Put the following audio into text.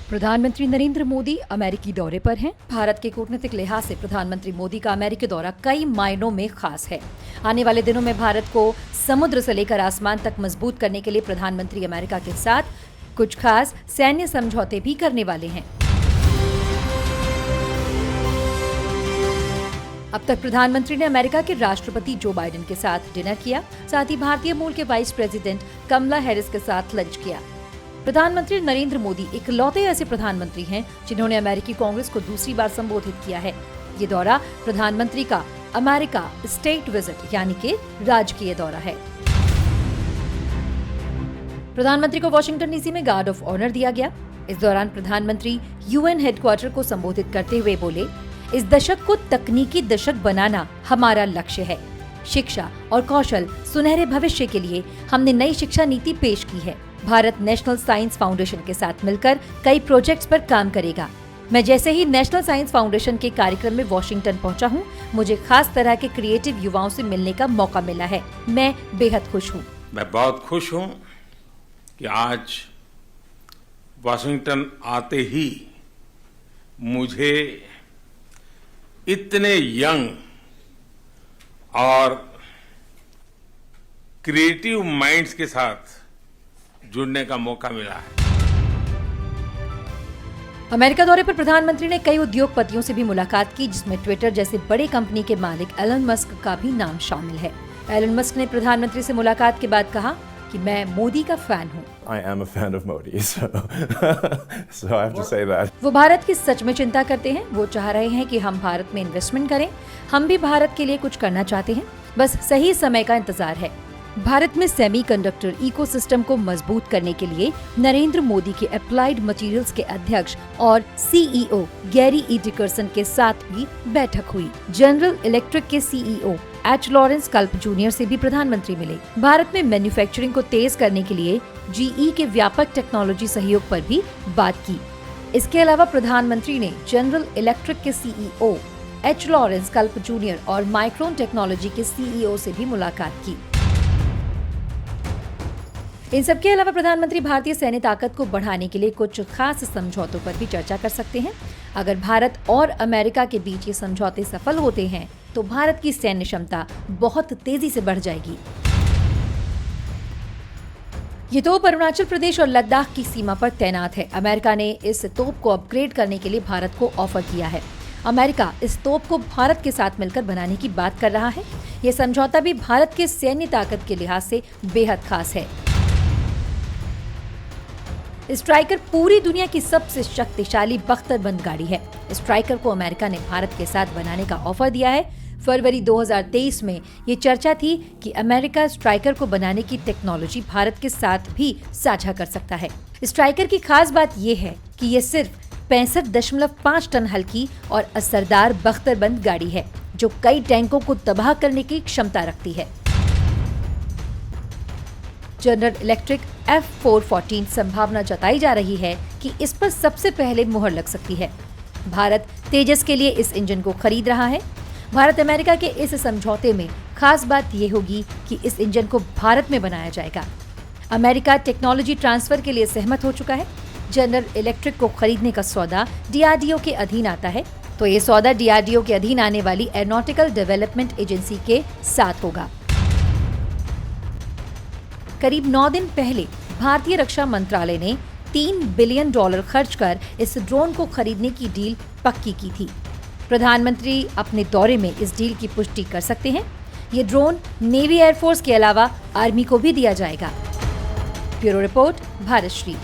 प्रधानमंत्री नरेंद्र मोदी अमेरिकी दौरे पर हैं। भारत के कूटनीतिक लिहाज से प्रधानमंत्री मोदी का अमेरिकी दौरा कई मायनों में खास है। आने वाले दिनों में भारत को समुद्र से लेकर आसमान तक मजबूत करने के लिए प्रधानमंत्री अमेरिका के साथ कुछ खास सैन्य समझौते भी करने वाले हैं। अब तक प्रधानमंत्री ने अमेरिका के राष्ट्रपति जो बाइडेन के साथ डिनर किया, साथ ही भारतीय मूल के वाइस प्रेसिडेंट कमला हैरिस के साथ लंच किया। प्रधानमंत्री नरेंद्र मोदी इकलौते ऐसे प्रधानमंत्री हैं जिन्होंने अमेरिकी कांग्रेस को दूसरी बार संबोधित किया है। ये दौरा प्रधानमंत्री का अमेरिका स्टेट विजिट यानी कि राजकीय दौरा है। प्रधानमंत्री को वाशिंगटन डीसी में गार्ड ऑफ ऑनर दिया गया। इस दौरान प्रधानमंत्री यूएन हेडक्वार्टर को संबोधित करते हुए बोले, इस दशक को तकनीकी दशक बनाना हमारा लक्ष्य है। शिक्षा और कौशल सुनहरे भविष्य के लिए हमने नई शिक्षा नीति पेश की है। भारत नेशनल साइंस फाउंडेशन के साथ मिलकर कई प्रोजेक्ट्स पर काम करेगा। मैं जैसे ही नेशनल साइंस फाउंडेशन के कार्यक्रम में वॉशिंगटन पहुंचा हूं, मुझे खास तरह के क्रिएटिव युवाओं से मिलने का मौका मिला है। मैं बेहद खुश हूं। मैं बहुत खुश हूं कि आज वॉशिंगटन आते ही मुझे इतने यंग और क्रिएटिव माइंड्स के साथ जुड़ने का मौका मिला है। अमेरिका दौरे पर प्रधानमंत्री ने कई उद्योगपतियों से भी मुलाकात की, जिसमें ट्विटर जैसे बड़े कंपनी के मालिक एलन मस्क का भी नाम शामिल है। एलन मस्क ने प्रधानमंत्री से मुलाकात के बाद कहा कि मैं मोदी का फैन हूँ। I am a fan of Modi, so I have to say that. वो भारत की सच में चिंता करते हैं। वो चाह रहे हैं कि हम भारत में इन्वेस्टमेंट करें। हम भी भारत के लिए कुछ करना चाहते हैं, बस सही समय का इंतजार है। भारत में सेमीकंडक्टर इकोसिस्टम को मजबूत करने के लिए नरेंद्र मोदी के अप्लाइड मटेरियल्स के अध्यक्ष और सीईओ गैरी ई डिकरसन के साथ भी बैठक हुई। जनरल इलेक्ट्रिक के सीईओ एच लॉरेंस कल्प जूनियर से भी प्रधानमंत्री मिले। भारत में मैन्युफैक्चरिंग को तेज करने के लिए जीई के व्यापक टेक्नोलॉजी सहयोग पर भी बात की। इसके अलावा प्रधानमंत्री ने जनरल इलेक्ट्रिक के सीईओ एच लॉरेंस कल्प जूनियर और माइक्रोन टेक्नोलॉजी के सीईओ से भी मुलाकात की। इन सबके अलावा प्रधानमंत्री भारतीय सैन्य ताकत को बढ़ाने के लिए कुछ खास समझौतों पर भी चर्चा कर सकते हैं। अगर भारत और अमेरिका के बीच ये समझौते सफल होते हैं तो भारत की सैन्य क्षमता बहुत तेजी से बढ़ जाएगी। ये तोप अरुणाचल प्रदेश और लद्दाख की सीमा पर तैनात है। अमेरिका ने इस तोप को अपग्रेड करने के लिए भारत को ऑफर किया है। अमेरिका इस तोप को भारत के साथ मिलकर बनाने की बात कर रहा है। ये समझौता भी भारत के सैन्य ताकत के लिहाज से बेहद खास है। स्ट्राइकर पूरी दुनिया की सबसे शक्तिशाली बख्तरबंद गाड़ी है। स्ट्राइकर को अमेरिका ने भारत के साथ बनाने का ऑफर दिया है। फरवरी 2023 में ये चर्चा थी कि अमेरिका स्ट्राइकर को बनाने की टेक्नोलॉजी भारत के साथ भी साझा कर सकता है। स्ट्राइकर की खास बात ये है कि ये सिर्फ 65.5 टन हल्की और असरदार बख्तरबंद गाड़ी है, जो कई टैंकों को तबाह करने की क्षमता रखती है। जनरल इलेक्ट्रिक F414 संभावना जताई जा रही है कि इस पर सबसे पहले मुहर लग सकती है। भारत तेजस के लिए इस इंजन को खरीद रहा है। भारत अमेरिका के इस समझौते में खास बात ये होगी कि इस इंजन को भारत में बनाया जाएगा। अमेरिका टेक्नोलॉजी ट्रांसफर के लिए सहमत हो चुका है। जनरल इलेक्ट्रिक को खरीदने का सौदा DRDO के अधीन आता है, तो ये सौदा DRDO के अधीन आने वाली एरोनॉटिकल डेवलपमेंट एजेंसी के साथ होगा। करीब 9 दिन पहले भारतीय रक्षा मंत्रालय ने $3 बिलियन खर्च कर इस ड्रोन को खरीदने की डील पक्की की थी। प्रधानमंत्री अपने दौरे में इस डील की पुष्टि कर सकते हैं। ये ड्रोन नेवी एयरफोर्स के अलावा आर्मी को भी दिया जाएगा। Bureau report, भारतश्री।